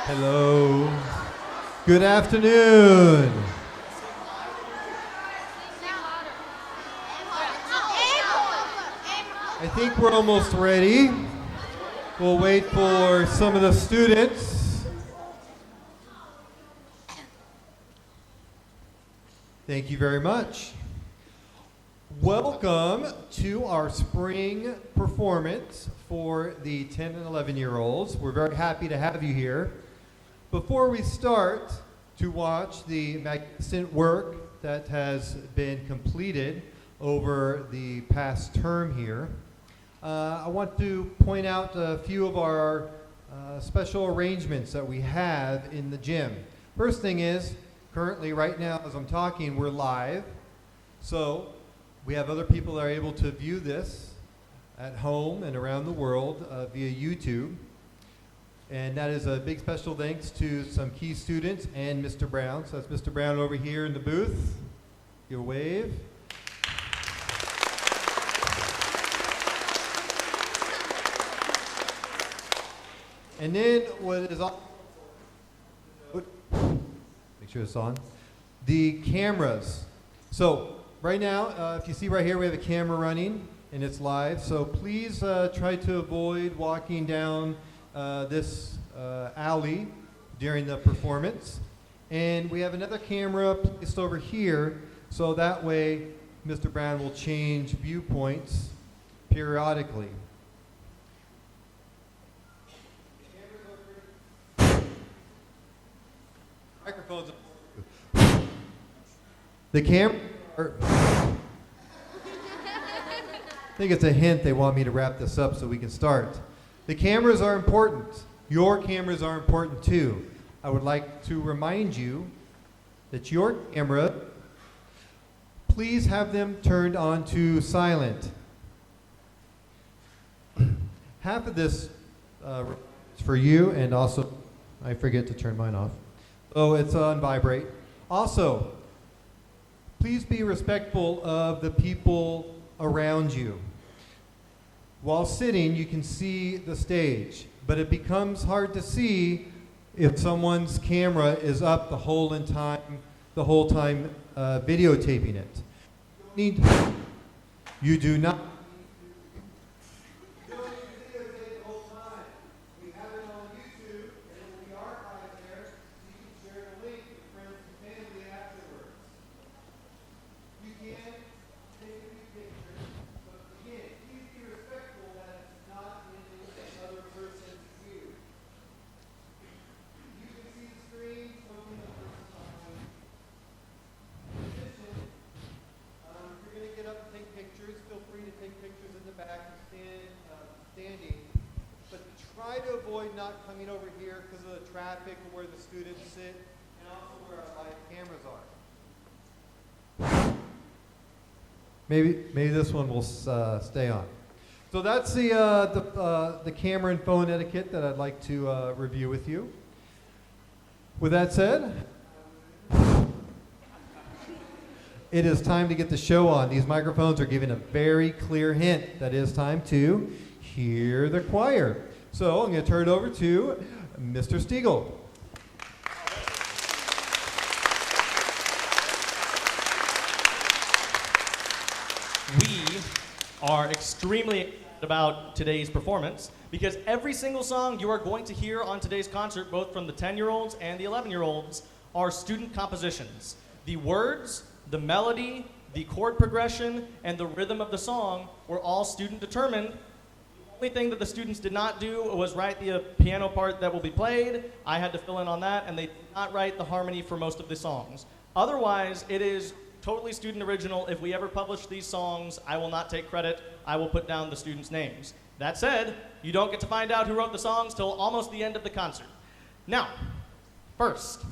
Hello. Good afternoon. I think we're almost ready. We'll wait for some of the students. Thank you very much. Welcome to our spring performance for the 10 and 11-year-olds. We're very happy to have you here. Before we start to watch the magnificent work that has been completed over the past term here, I want to point out a few of our special arrangements that we have in the gym. First thing is, currently right now as I'm talking, we're live. So we have other people that are able to view this at home and around the world via YouTube. And that is a big special thanks to some key students and Mr. Brown. So that's Mr. Brown over here in the booth. Give a wave. And then what is on, make sure it's on, the cameras. So right now, if you see right here, we have a camera running and it's live. So please try to avoid walking down this alley during the performance. And we have another camera placed over here, so that way Mr. Brown will change viewpoints periodically. Microphones. The camera. I think it's a hint they want me to wrap this up so we can start. The cameras are important. Your cameras are important too. I would like to remind you that your camera, please have them turned on to silent. Half of this is for you, and also, I forget to turn mine off. Oh, it's on vibrate. Also, please be respectful of the people around you. While sitting, you can see the stage, but it becomes hard to see if someone's camera is up the whole time videotaping it. You do not. Not coming over here because of the traffic or where the students sit, and also where our live cameras are. Maybe this one will stay on. So that's the camera and phone etiquette that I'd like to review with you. With that said, it is time to get the show on. These microphones are giving a very clear hint that it is time to hear the choir. So I'm going to turn it over to Mr. Stiegel. We are extremely excited about today's performance because every single song you are going to hear on today's concert, both from the 10-year-olds and the 11-year-olds, are student compositions. The words, the melody, the chord progression, and the rhythm of the song were all student determined. The only thing that the students did not do was write the piano part that will be played. I had to fill in on that, and they did not write the harmony for most of the songs. Otherwise, it is totally student original. If we ever publish these songs, I will not take credit. I will put down the students' names. That said, you don't get to find out who wrote the songs till almost the end of the concert. Now, first,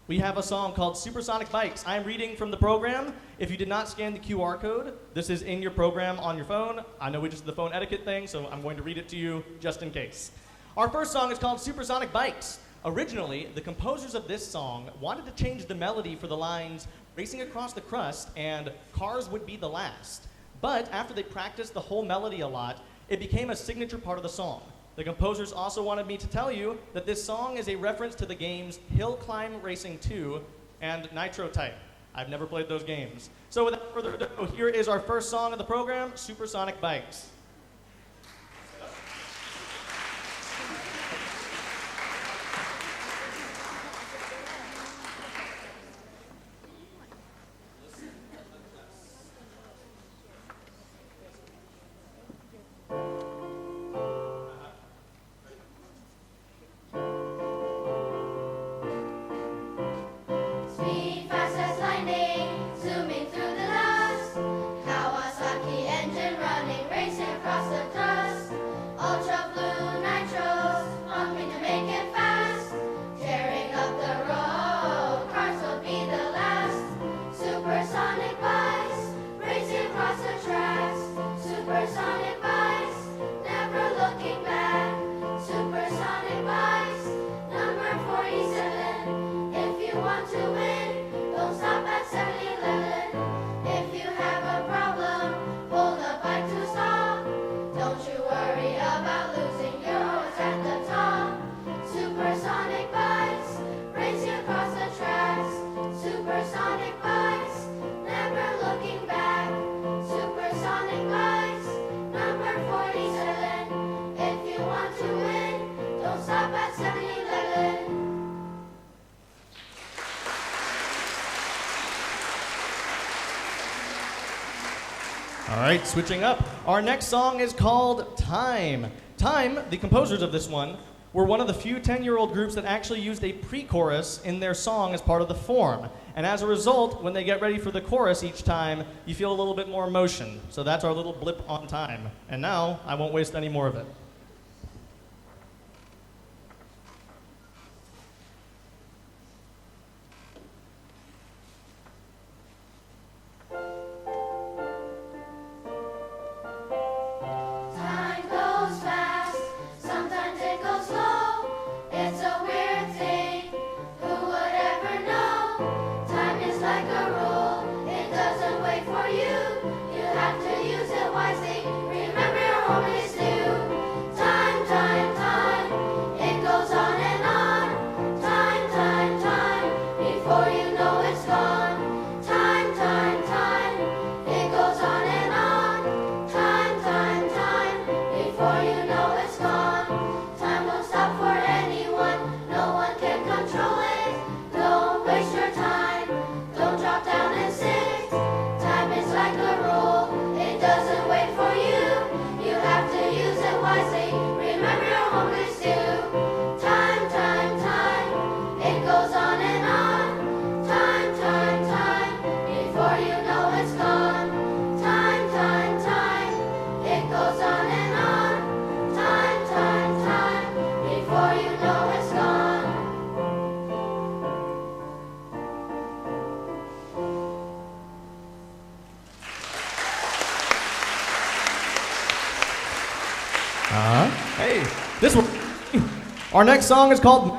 we have a song called Supersonic Bikes. I am reading from the program. If you did not scan the QR code, this is in your program on your phone. I know we just did the phone etiquette thing, so I'm going to read it to you just in case. Our first song is called Supersonic Bikes. Originally, the composers of this song wanted to change the melody for the lines racing across the crust and cars would be the last. But after they practiced the whole melody a lot, it became a signature part of the song. The composers also wanted me to tell you that this song is a reference to the games Hill Climb Racing 2 and Nitro Type. I've never played those games. So without further ado, here is our first song of the program, Supersonic Bikes. Speed fast as lightning, zooming through the dust. Kawasaki engine running, racing across the dust. Ultra blue nitros, pumping to make it fast. Tearing up the road, cars will be the last. Supersonic bikes, racing across the tracks. Supersonic bikes, never looking back. Supersonic bikes, number 47. If you want to win, don't stop at 7-Eleven. If you have a problem, pull the bike to stop. Don't you worry about losing, you're always at the top. Supersonic bikes, racing across the tracks. Supersonic bikes, never looking back. Supersonic bikes, number 47. If you want to win, don't stop at 7-Eleven. All right, switching up. Our next song is called Time. Time, the composers of this one, were one of the few 10-year-old groups that actually used a pre-chorus in their song as part of the form. And as a result, when they get ready for the chorus each time, you feel a little bit more emotion. So that's our little blip on time. And now, I won't waste any more of it. Time goes fast, sometimes it goes slow. It's a weird thing, who would ever know? Time is like a rule, it doesn't wait for you. You have to use it wisely, remember your home is new. Time, time, time, it goes on and on. Time, time, time, before you know it's gone. Time, time, time, it goes on and on. Time, time, time, before you know it's gone. Time won't stop for anyone, no one can control it. Don't waste your time, don't drop down and sit. Time is like a rule, it doesn't wait for you. You have to use it wisely, remember your home is due. Time, time, time, it goes on and on. Time, time, time, before you know it's gone. Time, time, time, it goes on and on. Time, time, time, before you know it's gone. Hey, this one. Our next song is called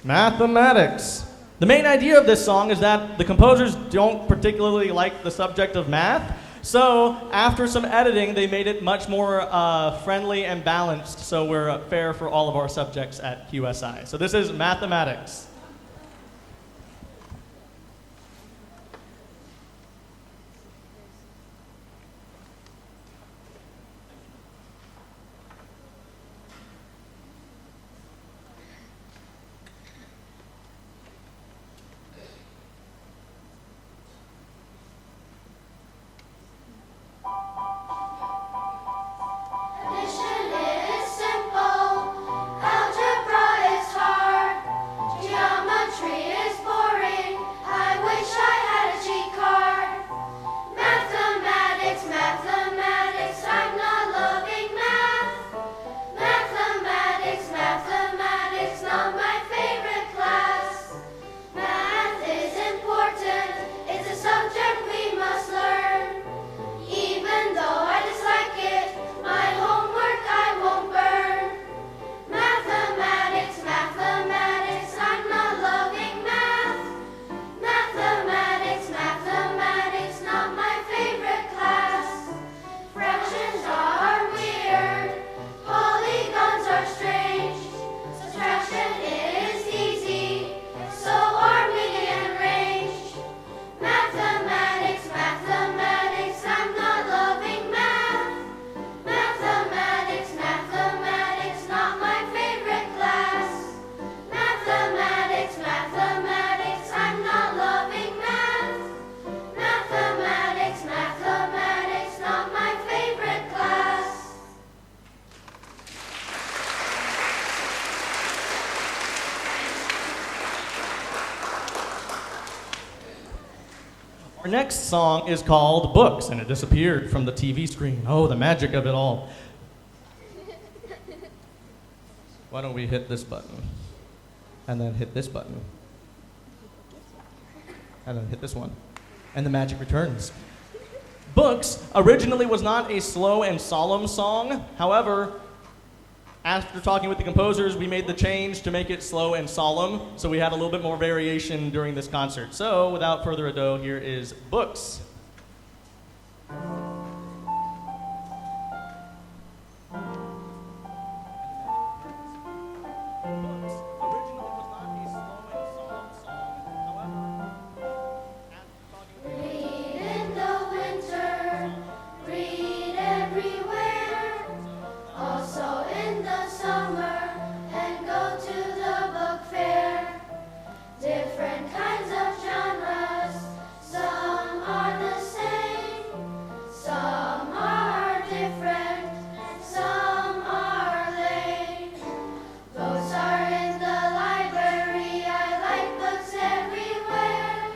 Mathematics. The main idea of this song is that the composers don't particularly like the subject of math, so after some editing, they made it much more friendly and balanced, so we're fair for all of our subjects at QSI. So this is Mathematics. Addition is simple, algebra is hard. Our next song is called Books, and it disappeared from the TV screen. Oh, the magic of it all. Why don't we hit this button? And then hit this button. And then hit this one. And the magic returns. Books originally was not a slow and solemn song. However, after talking with the composers, we made the change to make it slow and solemn, so we had a little bit more variation during this concert. So, without further ado, here is Books. Read in the winter, read everywhere, also in the summer, and go to the book fair. Different kinds of genres, some are the same, some are different, some are lame. Books are in the library, I like books everywhere.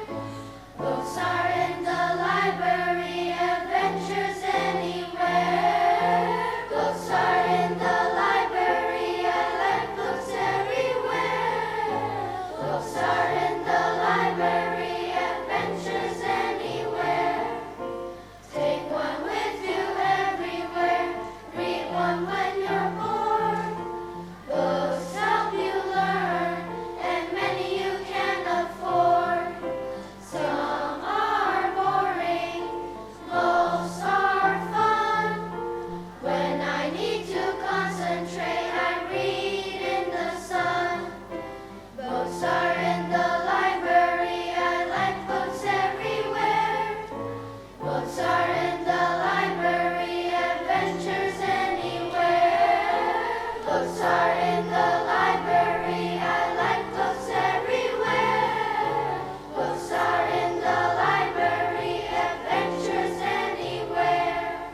Books are in the library, adventures anywhere. Books are in the library, I like books everywhere. Books are in the library, adventures anywhere. Take one with you everywhere, read one when you're bored. Books help you learn, and many you can afford. Some are boring, most are fun. When I need to concentrate, I read in the sun. Books are in the library, I like books everywhere. Books are in the library, adventures anywhere. Books are in the library, I like books everywhere. Books are in the library, adventures anywhere.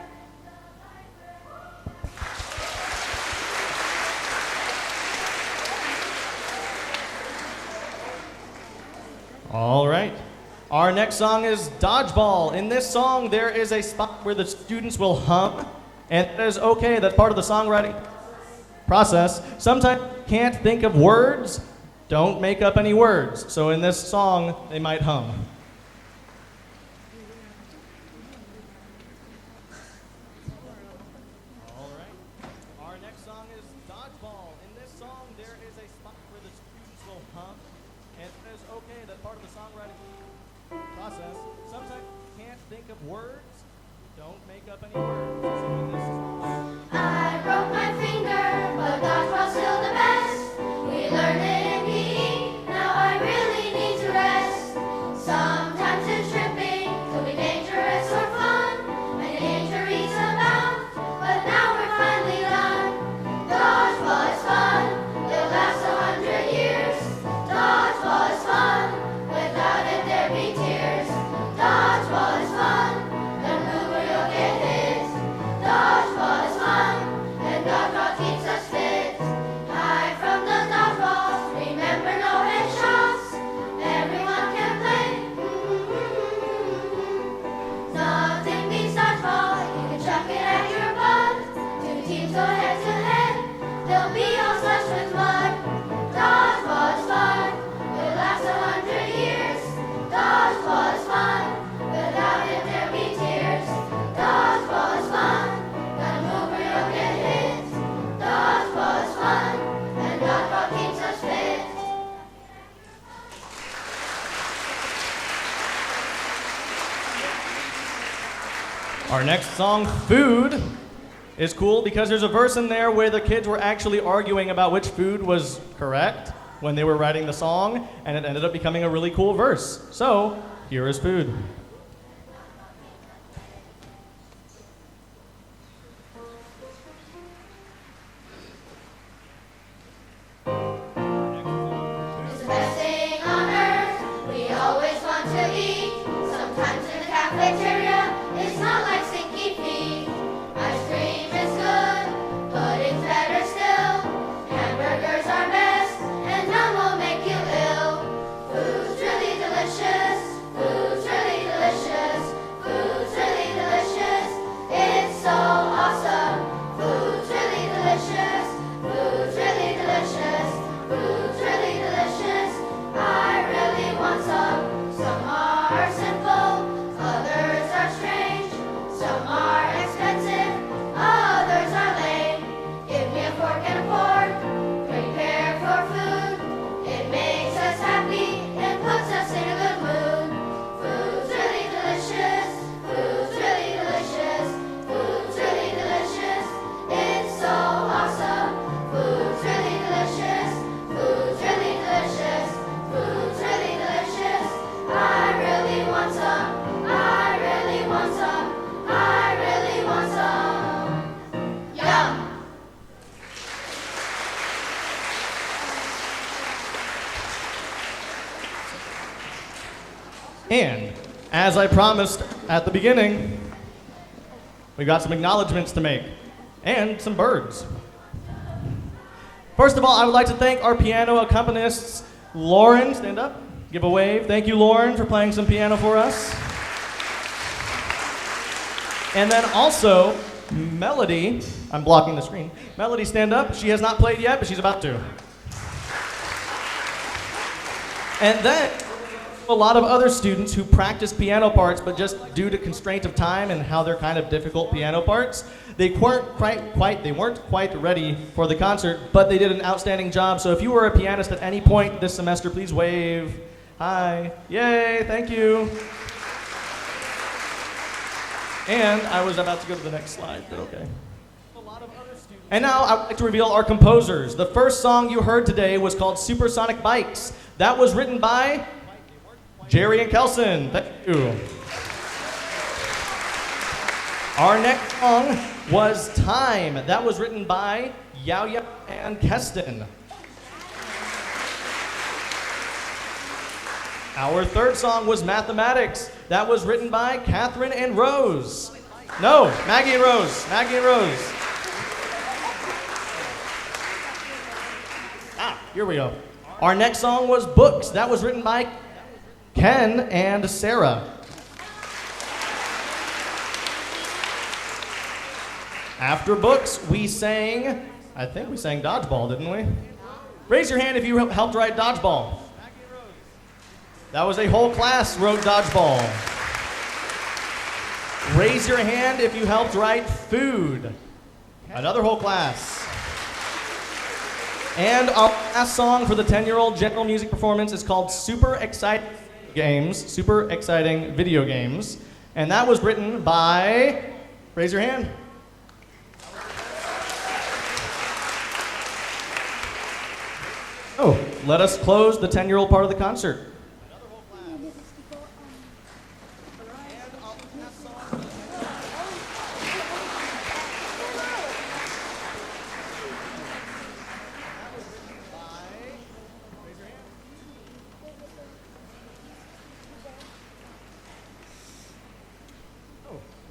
All right. Our next song is Dodgeball. In this song, there is a spot where the students will hum, and that is okay. That's part of the songwriting process. Sometimes you can't think of words. Don't make up any words. So in this song, they might hum. All right. Our next song is Dodgeball. In this song, there is a spot where the students will hum, and that is okay. That's part of the songwriting process. Sometimes you can't think of words. Don't make up any words. So in this song, I broke my finger, but dodgeball's still the best. We learned it in PE, now I really need to rest. Sometimes it's tripping, could be dangerous or fun, and injuries abound, but now we're finally done. Dodgeball is fun, it'll last 100 years. Dodgeball is fun, without it there'd be tears. Dodgeball is fun, don't move or you'll get hit. Dodgeball is fun, and dodgeball keeps us fit. Hide from the dodgeball, remember no headshots. Everyone can play. Nothing beats dodgeball, you can chuck it at your butt. Two teams go head to head, they'll be all splashed with mud. Dodgeball is fun, it'll last 100 years. Dodgeball is fun, without it there'd be tears. Dodgeball is fun, gotta move or you'll get hit. Dodgeball is fun, and dodgeball keeps us fit. our next song, Food, is cool because there's a verse in there where the kids were actually arguing about which food was correct when they were writing the song, and it ended up becoming a really cool verse. So, here is Food. It's the best thing on earth, we always want to eat. Sometimes in the cafeteria, it's not like stinky feet. Ice cream is good, pudding's better still. Hamburgers are best, and none will make you ill. Food's really delicious, food's really delicious. And as I promised at the beginning, we got some acknowledgments to make and some birds. First of all, I would like to thank our piano accompanists, Lauren, stand up, give a wave. Thank you, Lauren, for playing some piano for us. And then also, Melody, I'm blocking the screen. Melody, stand up. She has not played yet, but she's about to. And then, a lot of other students who practice piano parts, but just due to constraint of time and how they're kind of difficult piano parts, they weren't quite ready for the concert, but they did an outstanding job. So if you were a pianist at any point this semester, please wave. Hi. Yay, thank you. And I was about to go to the next slide, but okay. And now I would like to reveal our composers. The first song you heard today was called Supersonic Bikes. That was written by Jerry and Kelson. Thank you. Our next song was Time. That was written by Yao Yao and Keston. Our third song was Mathematics. That was written by Catherine and Rose. No, Maggie and Rose. Maggie and Rose. Here we go. Our next song was Books. That was written by Ken and Sarah. After Books, we sang, I think we sang Dodgeball, didn't we? Raise your hand if you helped write Dodgeball. That was a whole class wrote Dodgeball. Raise your hand if you helped write Food. Another whole class. And our last song for the 10-year-old general music performance is called Super Exciting Video Games. And that was written by, raise your hand. Oh, let us close the 10-year-old part of the concert.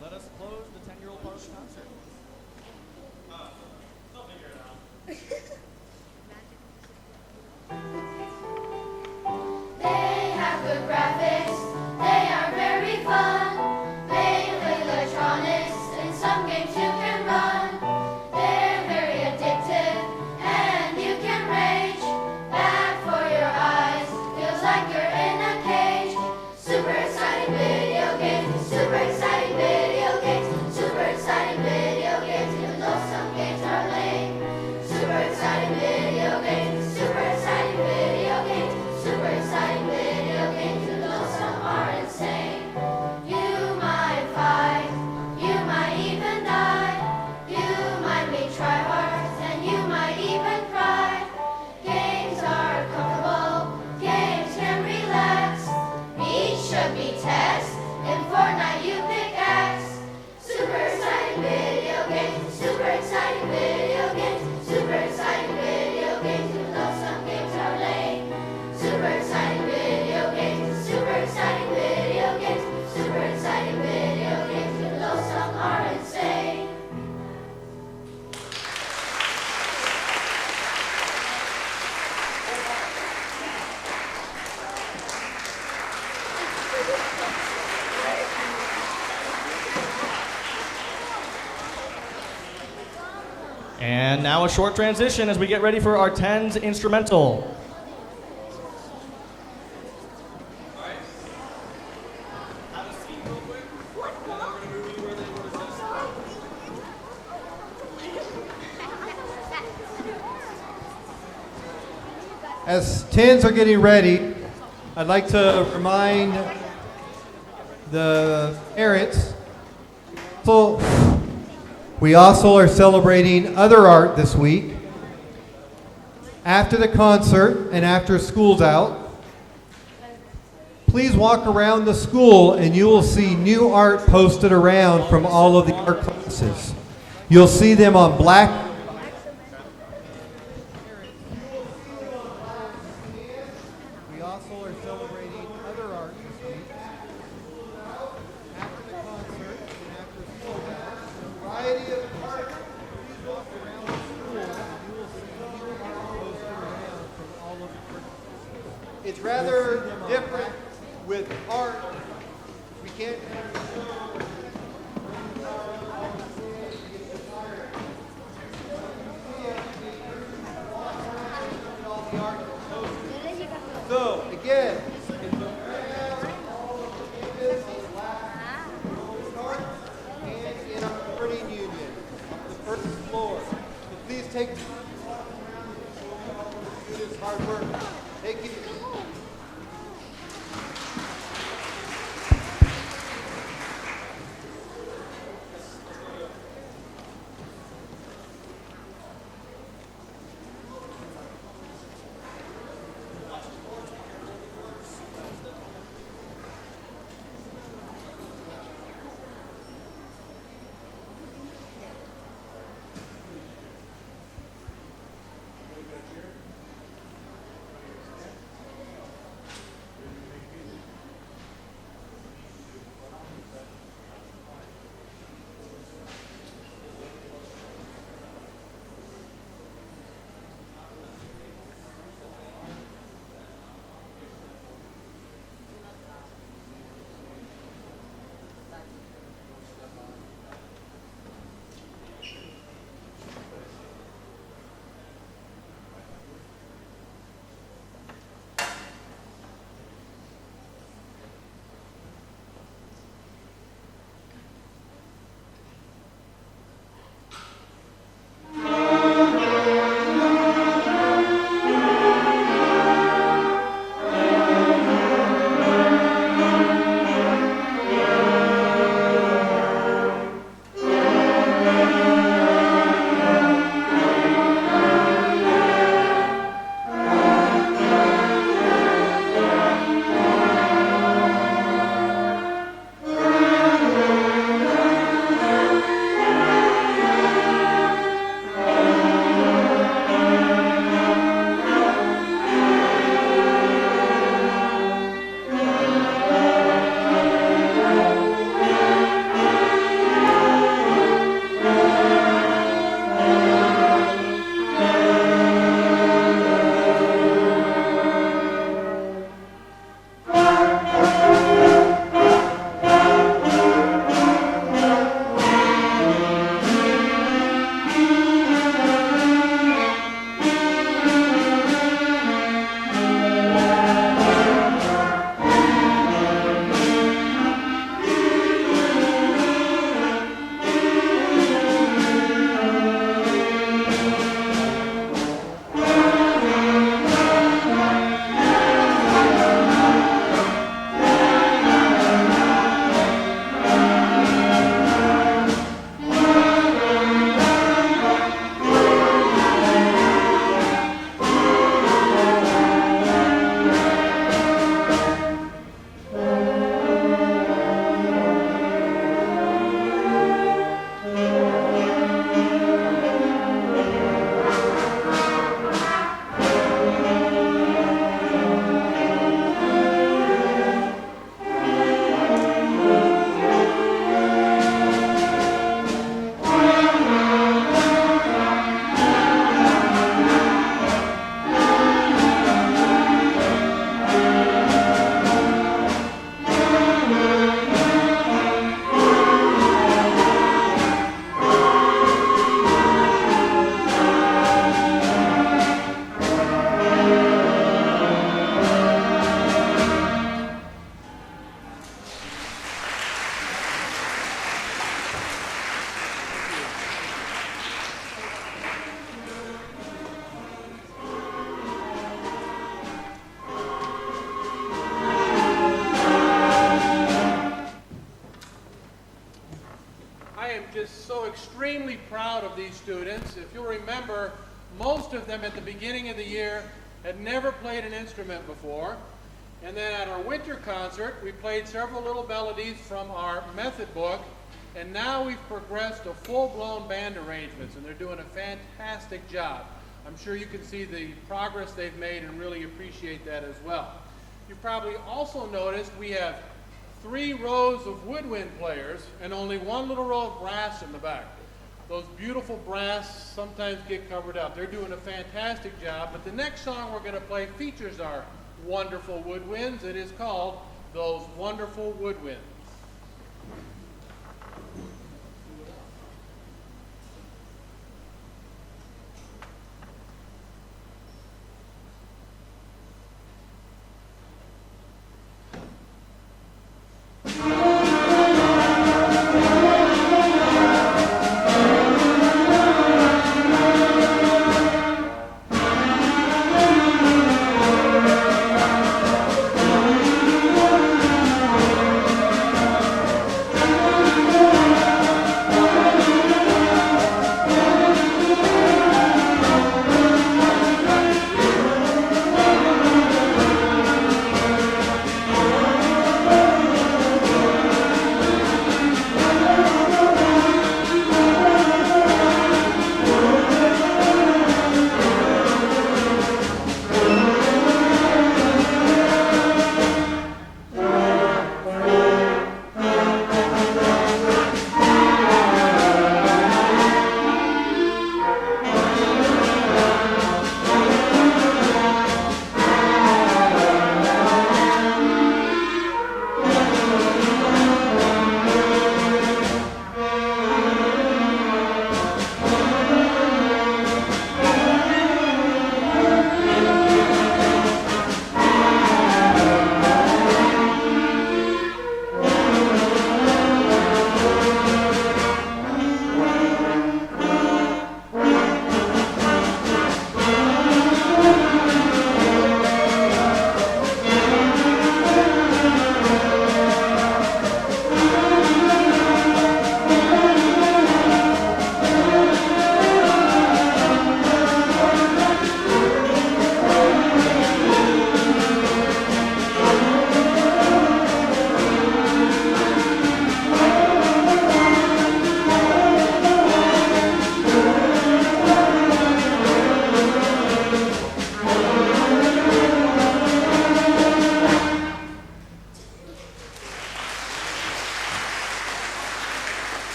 Let us close the 10-year-old part of the concert. They'll figure it out. They have good graphics, they are very fun. Playing with electronics, in some games you can run. They're very addictive, and you can rage. Bad for your eyes, feels like you're in a cage. Super exciting video games, super exciting video games, super exciting video games, even though some games are lame. Super exciting video games, super exciting video games, super exciting video games, even though some are insane. You might fight, you might even die, you might meet tryhards, and you might even cry. Games are comfortable, games can relax. Beach should be text, in Fortnite you pick X. Super exciting video games, super exciting video games, super exciting video games, even though some games are lame. Super exciting video games, super exciting video games, super exciting video games, even though some are insane. And now a short transition as we get ready for our 10s instrumental. As 10s are getting ready, I'd like to remind the parents. So we also are celebrating other art this week. After the concert and after school's out, please walk around the school and you will see new art posted around from all of the art classes. You'll see them on black. We also are celebrating other art this week. can't. So, again, and in our learning union, the first floor. So please take do this hard work. Thank you. extremely proud of these students. If you'll remember, most of them at the beginning of the year had never played an instrument before. And then at our winter concert, we played several little melodies from our method book, and now we've progressed to full-blown band arrangements, and they're doing a fantastic job. I'm sure you can see the progress they've made and really appreciate that as well. You've probably also noticed we have 3 rows of woodwind players and only 1 little row of brass in the back. Those beautiful brass sometimes get covered up. They're doing a fantastic job, but the next song we're going to play features our wonderful woodwinds. It is called Those Wonderful Woodwinds.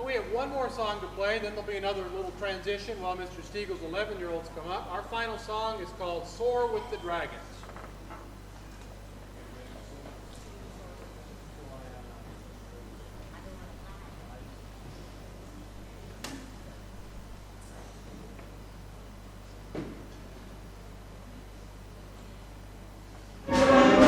We have one more song to play, then there'll be another little transition while Mr. Stiegel's 11-year-olds come up. Our final song is called Soar with the Dragons. Soar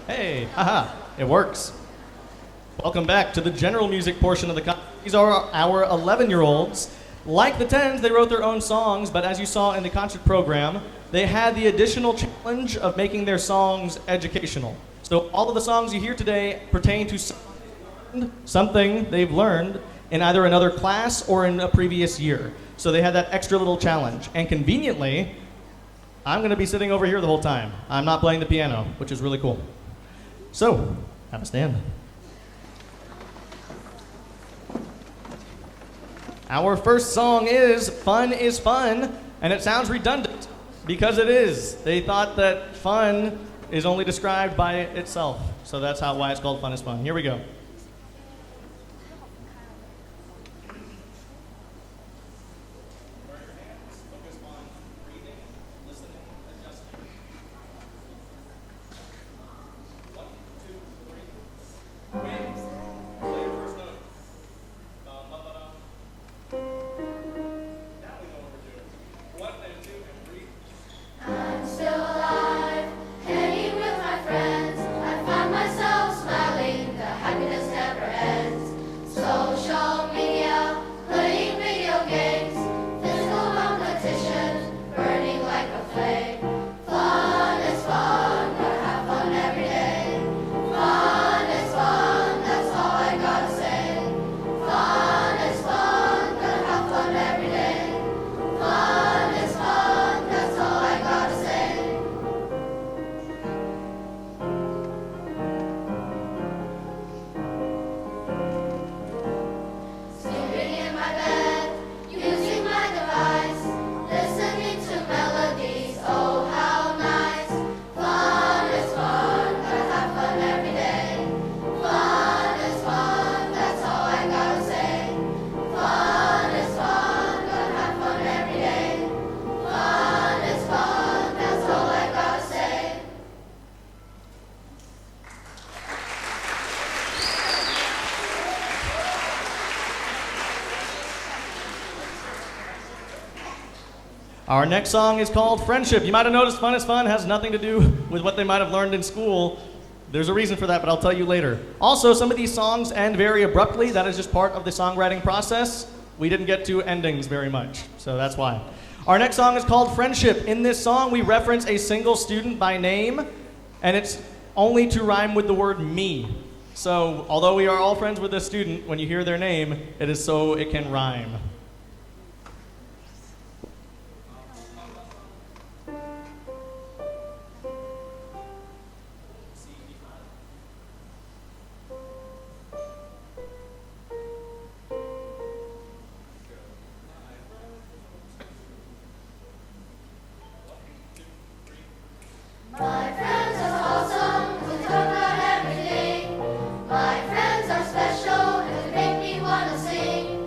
Hey, haha, it works. Welcome back to the general music portion of the concert. These are our 11-year-olds. Like the 10s, they wrote their own songs, but as you saw in the concert program, they had the additional challenge of making their songs educational. So all of the songs you hear today pertain to something they've learned in either another class or in a previous year. So they had that extra little challenge. And conveniently, I'm going to be sitting over here the whole time. I'm not playing the piano, which is really cool. So, have a stand. Our first song is Fun is Fun, and it sounds redundant because it is. They thought that fun is only described by itself. So that's why it's called Fun is Fun. Here we go. I'm still alive, hanging with my friends. I find myself smiling, the happiness never ends. Social media, playing video games, physical competition, burning like a flame. Fun is fun, gotta have fun every day. Fun is fun, that's all I gotta say. Fun is fun, gotta have fun every day. Fun is fun, that's all I gotta say. Sleeping in my bed, using my device, listening to melodies, oh how nice. Fun is fun, gotta have fun every day. Fun is fun, that's all I gotta say. Fun is fun, gotta have fun every day. Fun is fun, that's all I gotta say. Our next song is called Friendship. You might have noticed Fun is Fun has nothing to do with what they might have learned in school. There's a reason for that, but I'll tell you later. Also, some of these songs end very abruptly. That is just part of the songwriting process. We didn't get to endings very much, so that's why. Our next song is called Friendship. In this song, we reference a single student by name, and it's only to rhyme with the word me. So, although we are all friends with this student, when you hear their name, it is so it can rhyme. My friends are awesome, we talk about everything. My friends are special, and they make me wanna sing.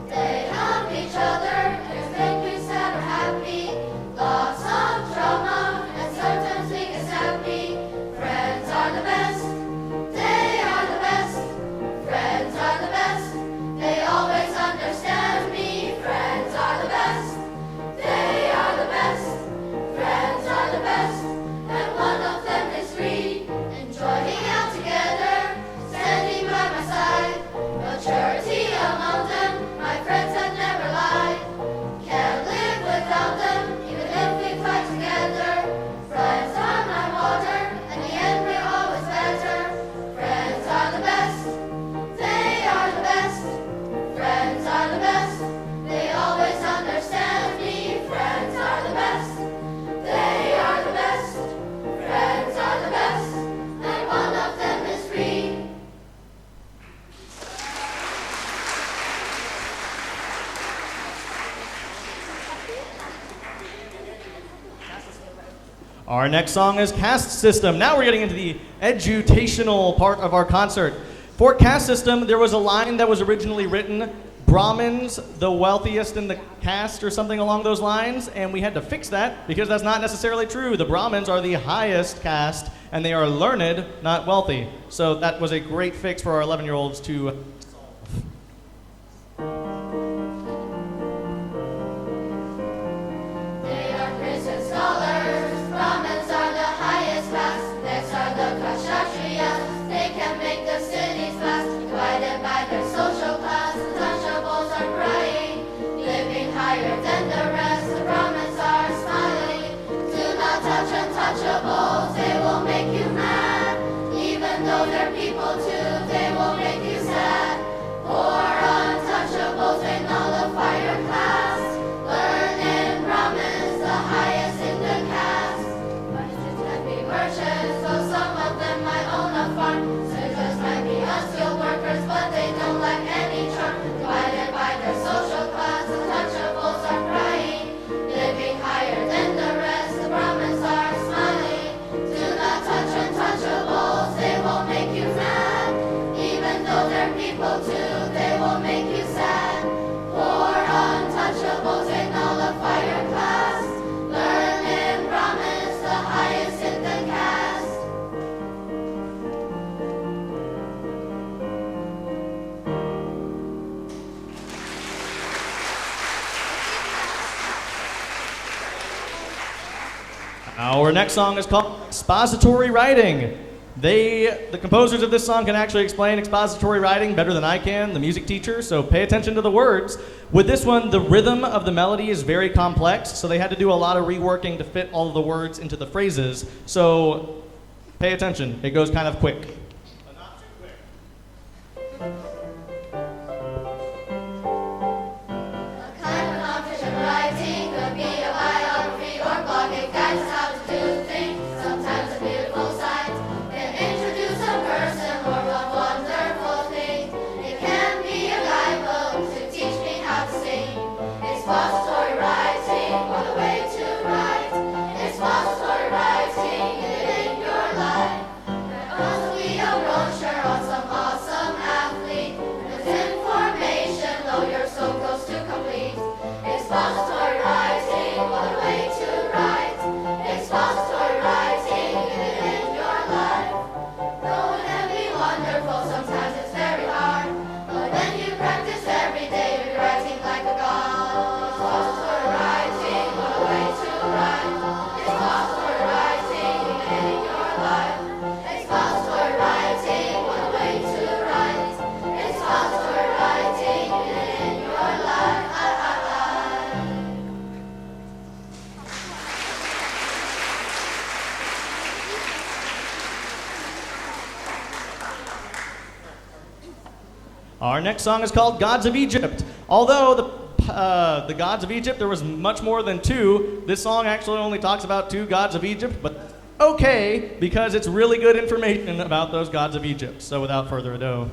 They help each other, and make me sad or happy. Lots of drama, and sometimes make us happy. Friends are the best, they are the best. Friends are the best, they always understand me. Friends are the best, they are the best. Friends are the best. And one of them is free, enjoying out together, standing by my side. Maturity among them, my friends have never lied. Can't live without them, even if we fight together. Friends are my water, in the end we're always better. Friends are the best, they are the best. Friends are the best, they always understand me. Friends are the best, they are the best. Friends are the best, and one of them is free. Our next song is Caste System. Now we're getting into the edutational part of our concert. For Caste System, there was a line that was originally written, Brahmins, the wealthiest in the caste, or something along those lines, and we had to fix that because that's not necessarily true. The Brahmins are the highest caste, and they are learned, not wealthy. So that was a great fix for our 11-year-olds to They are Christian scholars, Brahmins are the highest class. Next Our next song is called Expository Writing. The composers of this song can actually explain expository writing better than I can, the music teacher, so pay attention to the words. With this one, the rhythm of the melody is very complex, so they had to do a lot of reworking to fit all of the words into the phrases. So pay attention, it goes kind of quick. But not too quick. A kind of nonfiction writing could be a biography or blogging guides us how to do things. Sometimes a beautiful sight can introduce a person or one wonderful thing. It can be a guidebook to teach me how to sing. Expository writing, what a way to write. Expository writing, in your life. Possibly a brochure on some awesome athlete. With information, though you're so close to complete. Expository writing, what a way to write. Expository writing, in your life. Though it can be wonderful, sometimes it's very hard. But when you practice every day, you'll be writing like a god. Expository writing, what a way to write. Expository writing, in your life. Expository writing, what a way to write. Expository writing, in your life. Our next song is called Gods of Egypt. Although the gods of Egypt, there was much more than two, this song actually only talks about two gods of Egypt, but okay, because it's really good information about those gods of Egypt. So without further ado.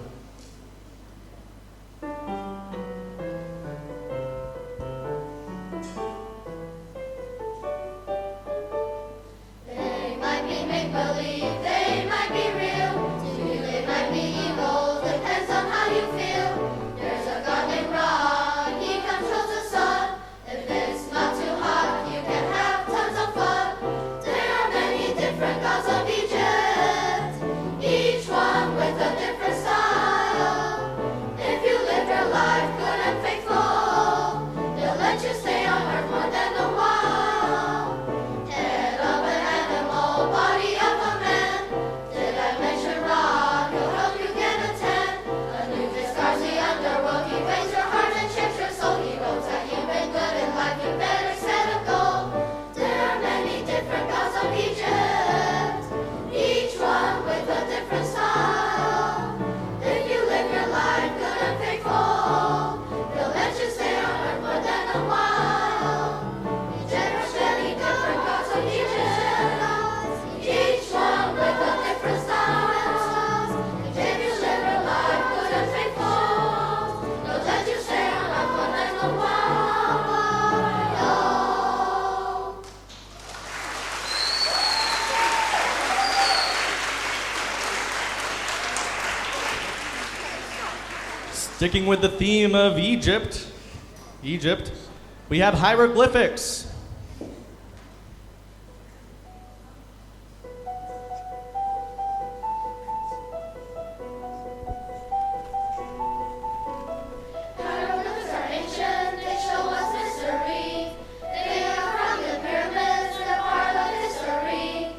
They might be make-believe, they might be real. To you they might be evil, depends on how you feel. There's a god named Ra, he controls the sun. If it's not too hot, you can have tons of fun. There are many different gods of Egypt, each one with a different style. If you live your life good and faithful, they'll let you stay on earth more than a while. Head of an animal, body of a man. Did I mention Ra? He'll help you get a 10. Anubis guards the underworld. He weighs your heart and checks your soul. He knows that you've been good in life. You better set a goal. There are many different gods of Egypt, each one with a different style. If you live your life good and faithful, they'll let you stay on earth more than a while. There's many different gods of Egypt, each one with a different style. If you live your life good and faithful, they'll let you stay on earth more than a while. Sticking with the theme of Egypt, we have hieroglyphics. Hieroglyphs are ancient, they show us mystery. They are from the pyramids, they're part of history.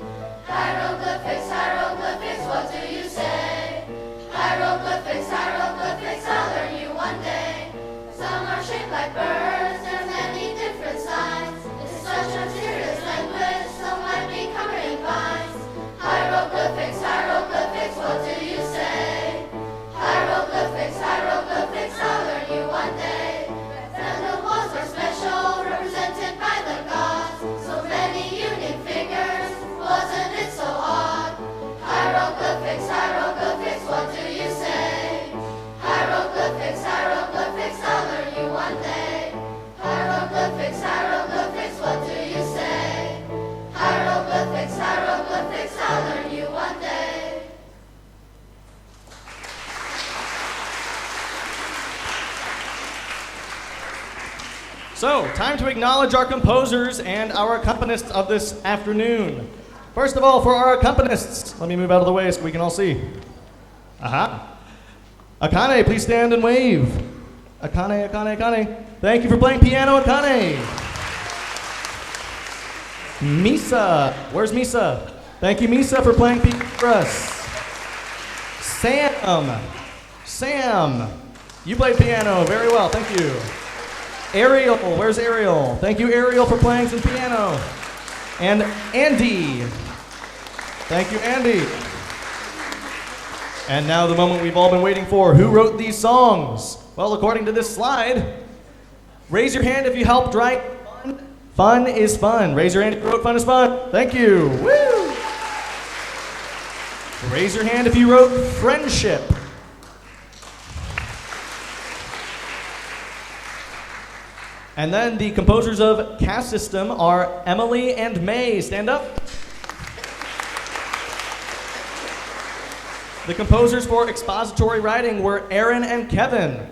Hieroglyphics, hieroglyphics, what do you say? Hieroglyphics, hieroglyphics, I'll learn you one day. Some are shaped like birds, there's many different signs. It's such a mysterious language, some might be covered in vines. Hieroglyphics, hieroglyphics, what do you say? Hieroglyphics, hieroglyphics, I'll learn you one day. Then the walls are special, represented by the gods. So many unique figures, wasn't it so odd? Hieroglyphics, hieroglyphics, what do you say? Hieroglyphics, hieroglyphics, I'll learn you one day. Hieroglyphics, hieroglyphics, what do you say? Hieroglyphics, hieroglyphics, I'll learn you one day. So, time to acknowledge our composers and our accompanists of this afternoon. First of all, for our accompanists, let me move out of the way so we can all see. Aha. Akane, please stand and wave. Akane, Akane, Akane. Thank you for playing piano, Akane. Misa. Where's Misa? Thank you, Misa, for playing piano for us. Sam, you played piano very well. Thank you. Ariel, where's Ariel? Thank you, Ariel, for playing some piano. And Andy. Thank you, Andy. And now the moment we've all been waiting for. Who wrote these songs? Well, according to this slide, raise your hand if you helped write Fun is Fun. Raise your hand if you wrote Fun is Fun. Thank you. Woo! Raise your hand if you wrote Friendship. And then the composers of Caste System are Emily and May. Stand up. The composers for expository writing were Aaron and Kevin.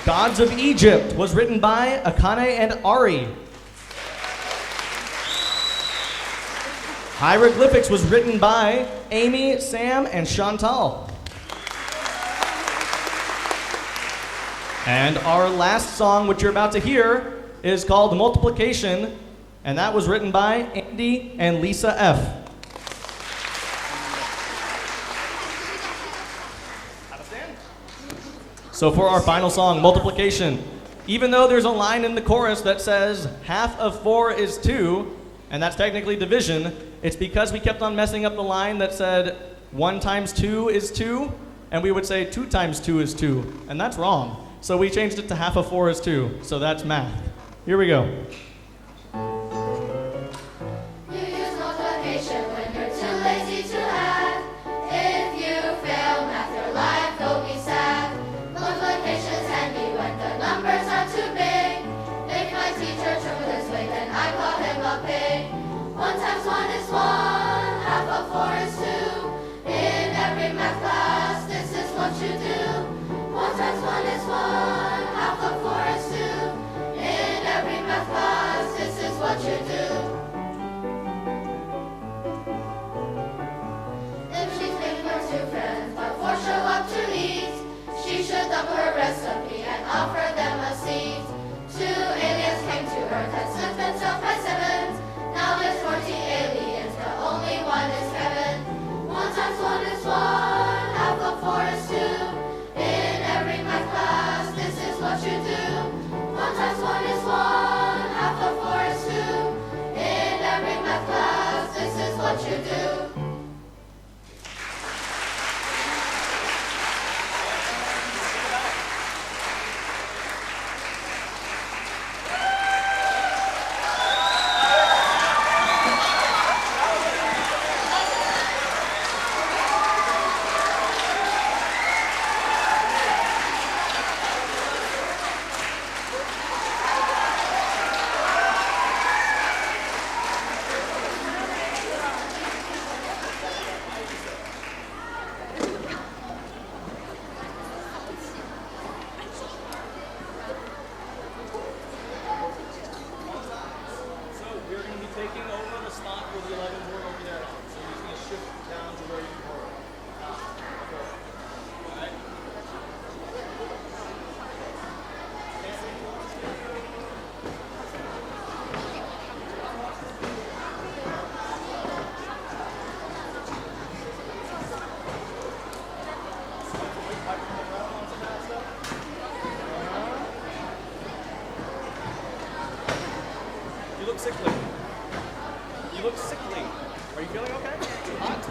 Gods of Egypt was written by Akane and Ari. Hieroglyphics was written by Amy, Sam, and Chantal. And our last song, which you're about to hear, is called Multiplication, and that was written by Andy and Lisa F. So for our final song, Multiplication, even though there's a line in the chorus that says half of 4 is 2, and that's technically division, it's because we kept on messing up the line that said 1 times 2 is 2, and we would say 2 times 2 is 2, and that's wrong. So we changed it to half of 4 is 2, so that's math. Here we go. You use multiplication when you're too lazy to add. If you fail math, your life will be sad. Multiplication's handy when the numbers are too big. If my teacher took this way, then I call him a pig. 1 times 1 is 1, half of 4 is 2. In every math class, this is what you do. 1 times 1 is 1, half of 4 is 2. In every math class, this is what you do. If she's making her 2 friends, but 4 show up to eat, she should double her recipe and offer them a seat. 2 aliens came to Earth and split themselves by 7s. Now there's 14 aliens, but only 1 is Kevin. 1 times 1 is 1, half of 4 is 2. In every math class, this is what you do. 1 times 1 is 1, half of 4 is 2. In every math class, this is what you do. Sickly. You look sickly. Are you feeling okay? Hot?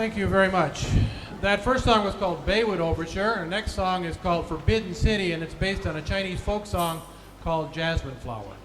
thank you very much. That first song was called Baywood Overture. Our next song is called Forbidden City, and it's based on a Chinese folk song called Jasmine Flower.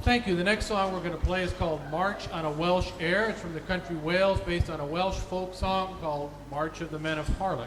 Thank you. The next song we're going to play is called March on a Welsh Air. It's from the country Wales, based on a Welsh folk song called March of the Men of Harlech.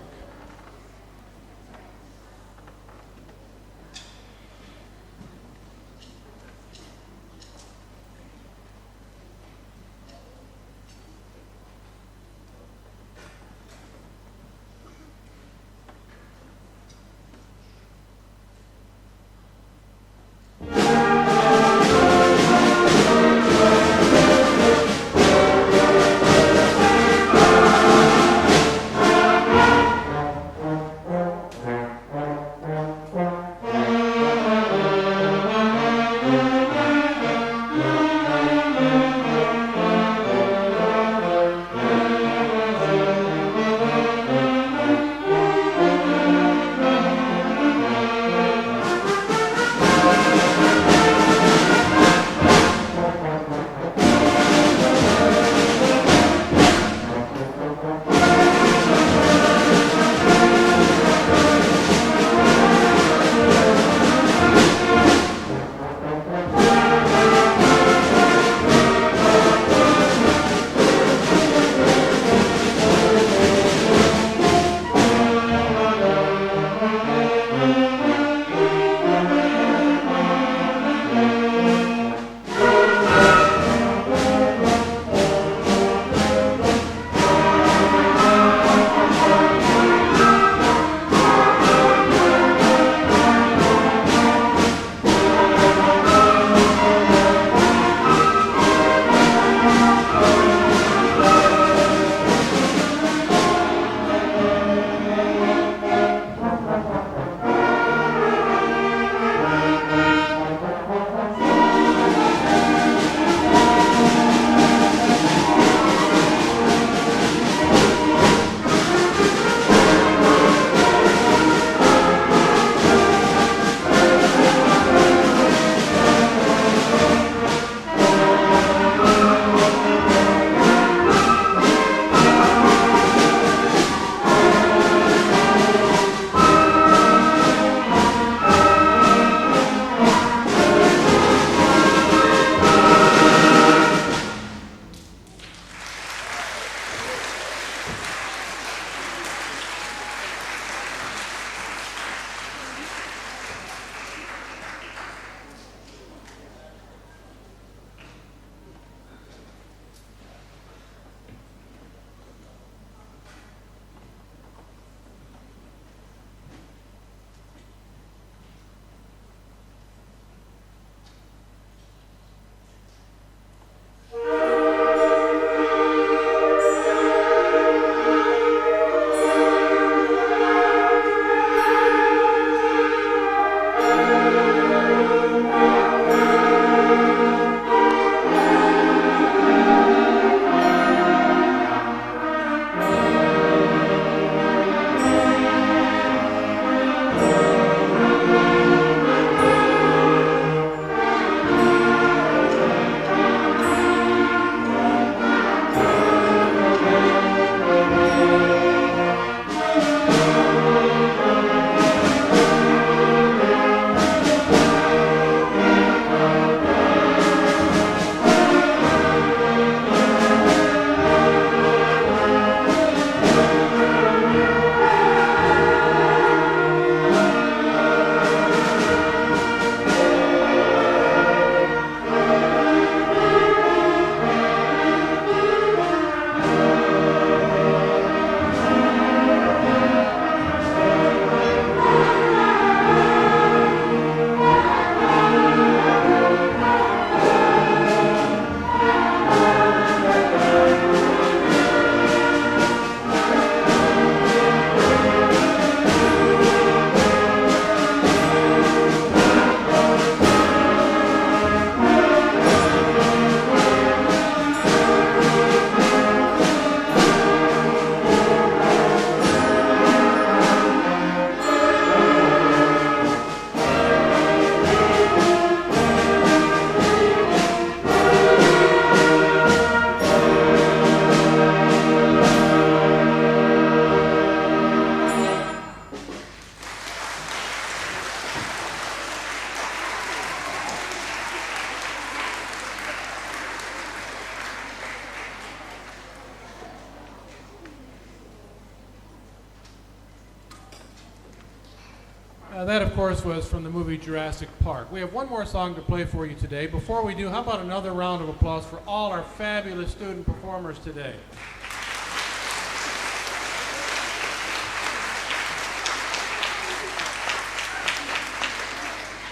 That, of course, was from the movie Jurassic Park. We have one more song to play for you today. Before we do, how about another round of applause for all our fabulous student performers today?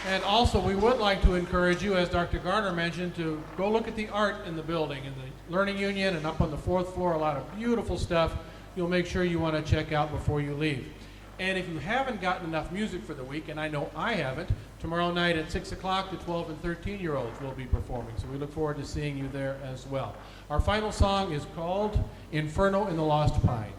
And also, we would like to encourage you, as Dr. Garner mentioned, to go look at the art in the building, in the Learning Union and up on the 4th floor, a lot of beautiful stuff you'll make sure you want to check out before you leave. And if you haven't gotten enough music for the week, and I know I haven't, tomorrow night at 6 o'clock, the 12 and 13-year-olds will be performing. So we look forward to seeing you there as well. Our final song is called Inferno in the Lost Pines.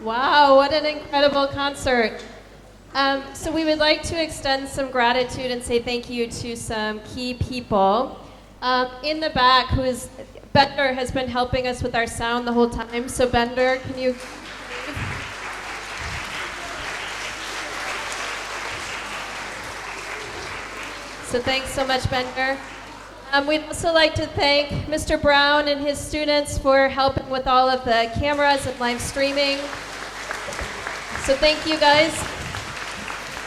Wow, what an incredible concert. So we would like to extend some gratitude and say thank you to some key people. In the back, Bender has been helping us with our sound the whole time. So Bender, can you... So thanks so much, Bender. We'd also like to thank Mr. Brown and his students for helping with all of the cameras and live streaming. So thank you guys.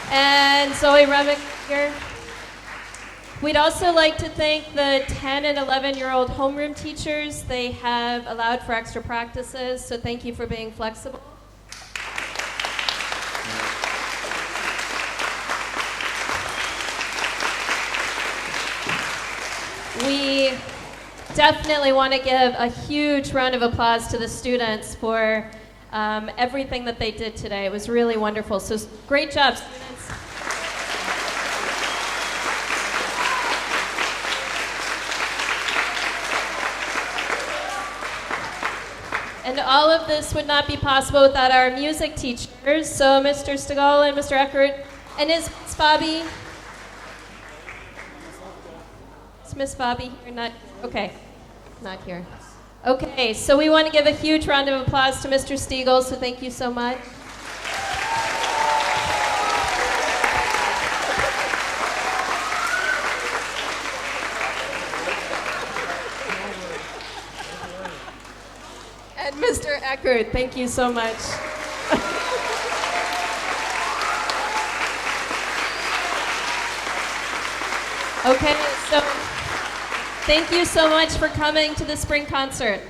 And Zoe Remick here. We'd also like to thank the 10 and 11-year-old homeroom teachers. They have allowed for extra practices, so thank you for being flexible. We definitely want to give a huge round of applause to the students for everything that they did today. It was really wonderful. So great job, students. And all of this would not be possible without our music teachers. So Mr. Stegall and Mr. Eckert and his Bobby. Miss Bobby here? Not okay. Not here. Okay, so we want to give a huge round of applause to Mr. Stiegel, so thank you so much. And Mr. Eckert, thank you so much. Okay, so thank you so much for coming to the spring concert.